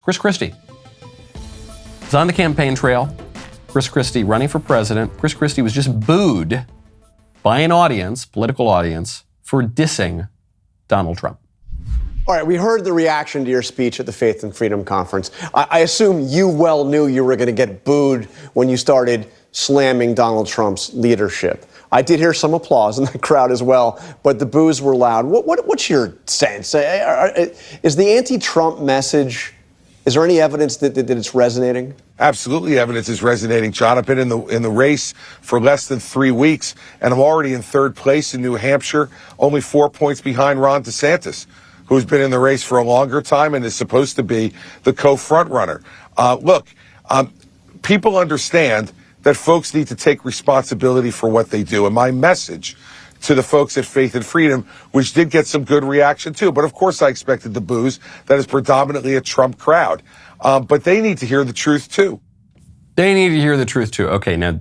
Chris Christie is on the campaign trail. Chris Christie running for president. Chris Christie was just booed by an audience, political audience, for dissing Donald Trump. All right, we heard the reaction to your speech at the Faith and Freedom Conference. I assume you well knew you were going to get booed when you started slamming Donald Trump's leadership. I did hear some applause in the crowd as well, but the boos were loud. What's your sense? Is the anti-Trump message, is there any evidence that it's resonating? Absolutely, evidence is resonating, John. I've been in the race for less than 3 weeks, and I'm already in third place in New Hampshire, only 4 points behind Ron DeSantis, who's been in the race for a longer time and is supposed to be the co-front runner. People understand that folks need to take responsibility for what they do. And my message to the folks at Faith and Freedom, which did get some good reaction too, but of course I expected the boos. That is predominantly a Trump crowd. But they need to hear the truth too. They need to hear the truth too. Okay, now,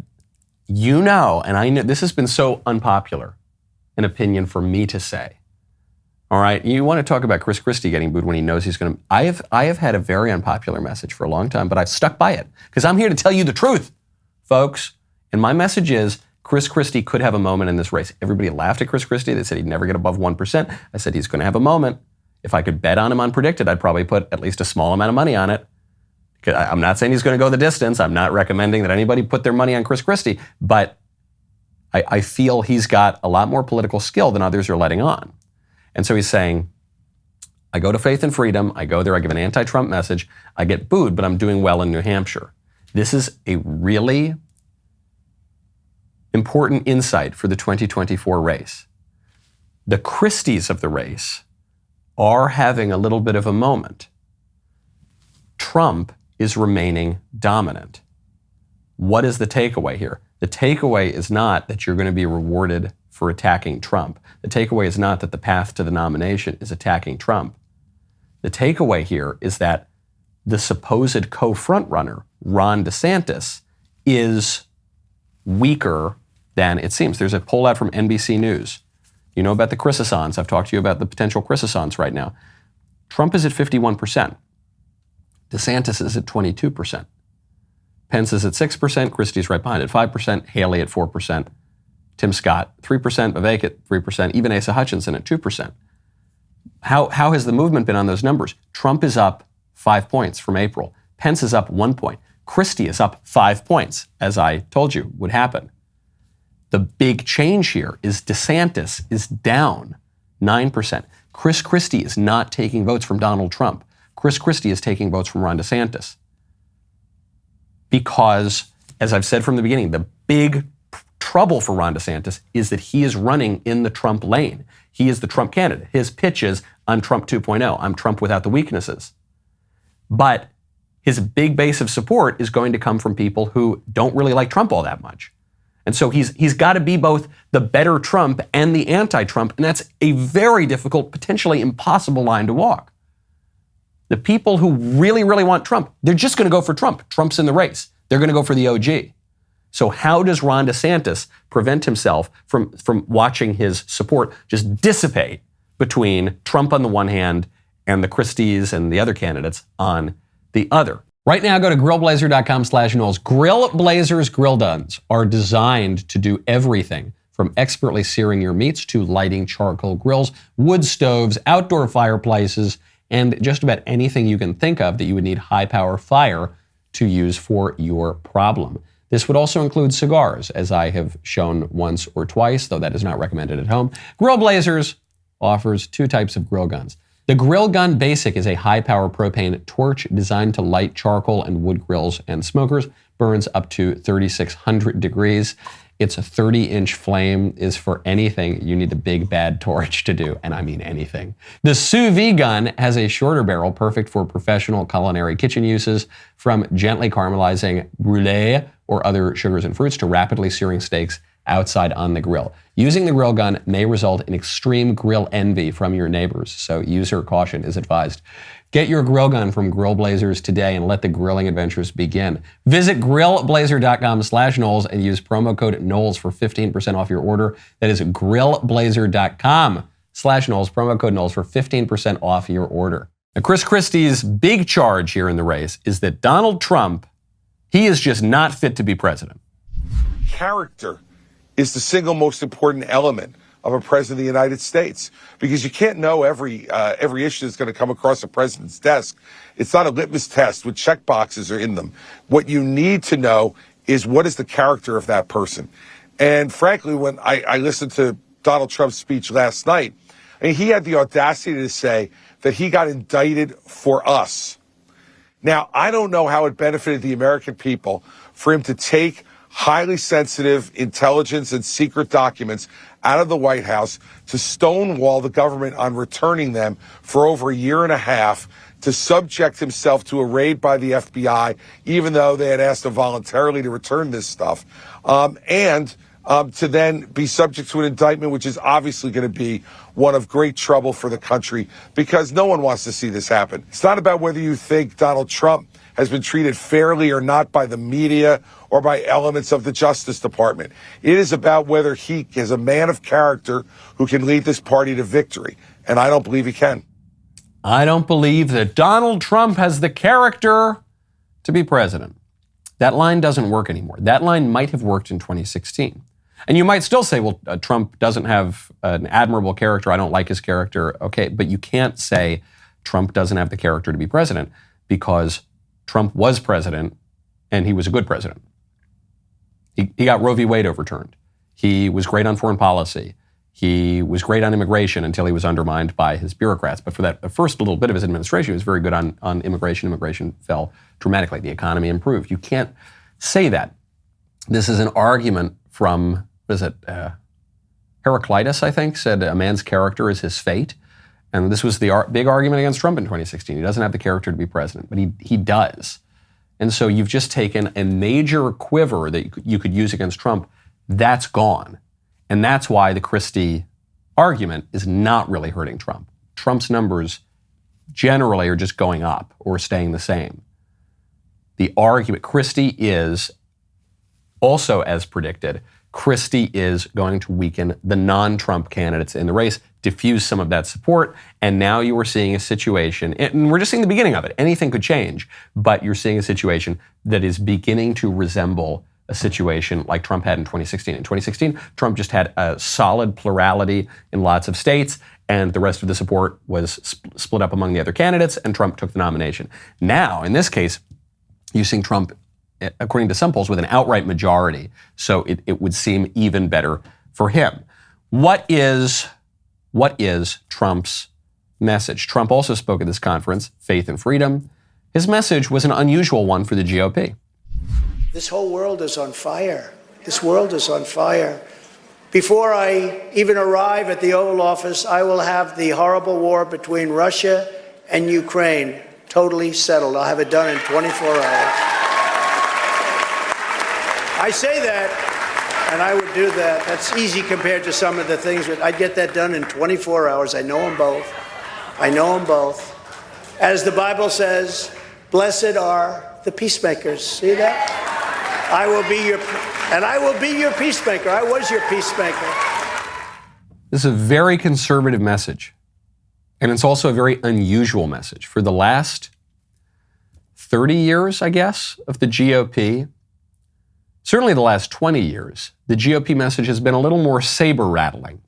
you know, and I know this has been so unpopular an opinion for me to say. All right, you want to talk about Chris Christie getting booed when he knows he's going to. I have had a very unpopular message for a long time, but I've stuck by it because I'm here to tell you the truth, folks. And my message is Chris Christie could have a moment in this race. Everybody laughed at Chris Christie. They said he'd never get above 1%. I said he's going to have a moment. If I could bet on him unpredicted, I'd probably put at least a small amount of money on it. I'm not saying he's going to go the distance. I'm not recommending that anybody put their money on Chris Christie, but I feel he's got a lot more political skill than others are letting on. And so he's saying, I go to Faith and Freedom, I go there, I give an anti-Trump message, I get booed, but I'm doing well in New Hampshire. This is a really important insight for the 2024 race. The Christies of the race are having a little bit of a moment. Trump is remaining dominant. What is the takeaway here? The takeaway is not that you're going to be rewarded for attacking Trump. The takeaway is not that the path to the nomination is attacking Trump. The takeaway here is that the supposed co-front runner, Ron DeSantis, is weaker than it seems. There's a poll out from NBC News. You know about the Chrisaissance. I've talked to you about the potential Chrisaissance right now. Trump is at 51%. DeSantis is at 22%. Pence is at 6%. Christie's right behind at 5%. Haley at 4%. Tim Scott, 3%, Vivek at 3%, even Asa Hutchinson at 2%. How has the movement been on those numbers? Trump is up 5 points from April. Pence is up 1 point. Christie is up 5 points, as I told you would happen. The big change here is DeSantis is down 9%. Chris Christie is not taking votes from Donald Trump. Chris Christie is taking votes from Ron DeSantis. Because, as I've said from the beginning, the big trouble for Ron DeSantis is that he is running in the Trump lane. He is the Trump candidate. His pitch is, I'm Trump 2.0. I'm Trump without the weaknesses. But his big base of support is going to come from people who don't really like Trump all that much. And so he's got to be both the better Trump and the anti-Trump, and that's a very difficult, potentially impossible line to walk. The people who really, really want Trump, they're just going to go for Trump. Trump's in the race. They're going to go for the OG. So how does Ron DeSantis prevent himself from watching his support just dissipate between Trump on the one hand and the Christies and the other candidates on the other? Right now, go to grillblazer.com/Knowles. Grill Blazer's grill guns are designed to do everything from expertly searing your meats to lighting charcoal grills, wood stoves, outdoor fireplaces, and just about anything you can think of that you would need high-power fire to use for your problem. This would also include cigars, as I have shown once or twice, though that is not recommended at home. Grill Blazers offers 2 types of grill guns. The Grill Gun Basic is a high-power propane torch designed to light charcoal and wood grills and smokers, burns up to 3,600 degrees. Its a 30-inch flame is for anything you need a big bad torch to do, and I mean anything. The Sous Vide gun has a shorter barrel, perfect for professional culinary kitchen uses, from gently caramelizing brulee or other sugars and fruits to rapidly searing steaks outside on the grill. Using the grill gun may result in extreme grill envy from your neighbors, so user caution is advised. Get your grill gun from Grill Blazers today and let the grilling adventures begin. Visit grillblazer.com/Knowles and use promo code Knowles for 15% off your order. That is grillblazer.com/Knowles, promo code Knowles for 15% off your order. Now, Chris Christie's big charge here in the race is that Donald Trump, he is just not fit to be president. Character is the single most important element of a president of the United States, because you can't know every issue that's going to come across a president's desk. It's not a litmus test with check boxes are in them. What you need to know is what is the character of that person. And frankly, when I listened to Donald Trump's speech last night, I mean, he had the audacity to say that he got indicted for us. Now, I don't know how it benefited the American people for him to take highly sensitive intelligence and secret documents out of the White House to stonewall the government on returning them for over a year and a half, to subject himself to a raid by the FBI, even though they had asked him voluntarily to return this stuff, and to then be subject to an indictment, which is obviously going to be one of great trouble for the country, because no one wants to see this happen. It's not about whether you think Donald Trump has been treated fairly or not by the media or by elements of the Justice Department. It is about whether he is a man of character who can lead this party to victory. And I don't believe he can. I don't believe that Donald Trump has the character to be president. That line doesn't work anymore. That line might have worked in 2016. And you might still say, well, Trump doesn't have an admirable character. I don't like his character. Okay, but you can't say Trump doesn't have the character to be president, because Trump was president and he was a good president. He got Roe v. Wade overturned. He was great on foreign policy. He was great on immigration until he was undermined by his bureaucrats. But for that first little bit of his administration, he was very good on immigration. Immigration fell dramatically. The economy improved. You can't say that. This is an argument from, what is it, Heraclitus, I think, said a man's character is his fate. And this was the big argument against Trump in 2016. He doesn't have the character to be president, but he does. And so you've just taken a major quiver that you could use against Trump. That's gone. And that's why the Christie argument is not really hurting Trump. Trump's numbers generally are just going up or staying the same. The argument, Christie is also, as predicted, Christie is going to weaken the non-Trump candidates in the race, diffuse some of that support, and now you are seeing a situation, and we're just seeing the beginning of it. Anything could change, but you're seeing a situation that is beginning to resemble a situation like Trump had in 2016. In 2016, Trump just had a solid plurality in lots of states, and the rest of the support was split up among the other candidates, and Trump took the nomination. Now, in this case, you're seeing Trump, according to some polls, with an outright majority. So it would seem even better for him. What is Trump's message? Trump also spoke at this conference, Faith and Freedom. His message was an unusual one for the GOP. This whole world is on fire. This world is on fire. Before I even arrive at the Oval Office, I will have the horrible war between Russia and Ukraine totally settled. I'll have it done in 24 hours. I say that, and I would do that. That's easy compared to some of the things, but I'd get that done in 24 hours. I know them both. I know them both. As the Bible says, blessed are the peacemakers. See that? I will be your peacemaker. I was your peacemaker. This is a very conservative message. And it's also a very unusual message. For the last 30 years, I guess, of the GOP, certainly the last 20 years, the GOP message has been a little more saber-rattling.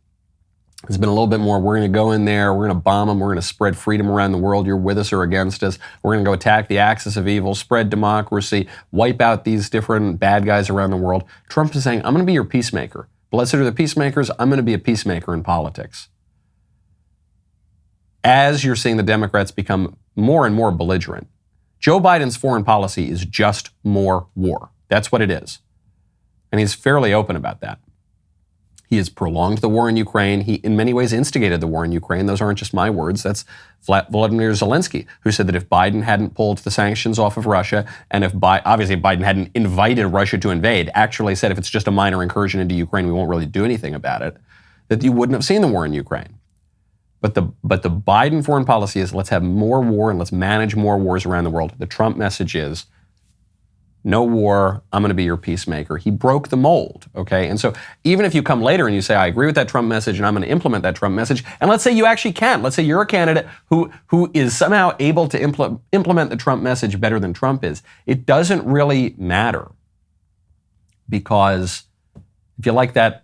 It's been a little bit more, we're going to go in there, we're going to bomb them, we're going to spread freedom around the world, you're with us or against us, we're going to go attack the axis of evil, spread democracy, wipe out these different bad guys around the world. Trump is saying, I'm going to be your peacemaker. Blessed are the peacemakers, I'm going to be a peacemaker in politics. As you're seeing the Democrats become more and more belligerent, Joe Biden's foreign policy is just more war. That's what it is. And he's fairly open about that. He has prolonged the war in Ukraine. He, in many ways, instigated the war in Ukraine. Those aren't just my words. That's Volodymyr Zelensky, who said that if Biden hadn't pulled the sanctions off of Russia, and if obviously Biden hadn't invited Russia to invade, actually said if it's just a minor incursion into Ukraine, we won't really do anything about it, that you wouldn't have seen the war in Ukraine. But the Biden foreign policy is let's have more war and let's manage more wars around the world. The Trump message is no war, I'm going to be your peacemaker. He broke the mold, okay? And so even if you come later and you say, I agree with that Trump message and I'm going to implement that Trump message, and let's say you actually can. Let's say you're a candidate who is somehow able to implement the Trump message better than Trump is. It doesn't really matter, because if you like that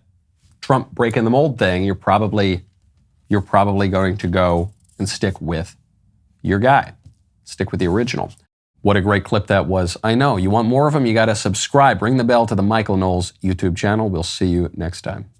Trump breaking the mold thing, you're probably going to go and stick with your guy. Stick with the original. What a great clip that was. I know. You want more of them? You got to subscribe. Ring the bell to the Michael Knowles YouTube channel. We'll see you next time.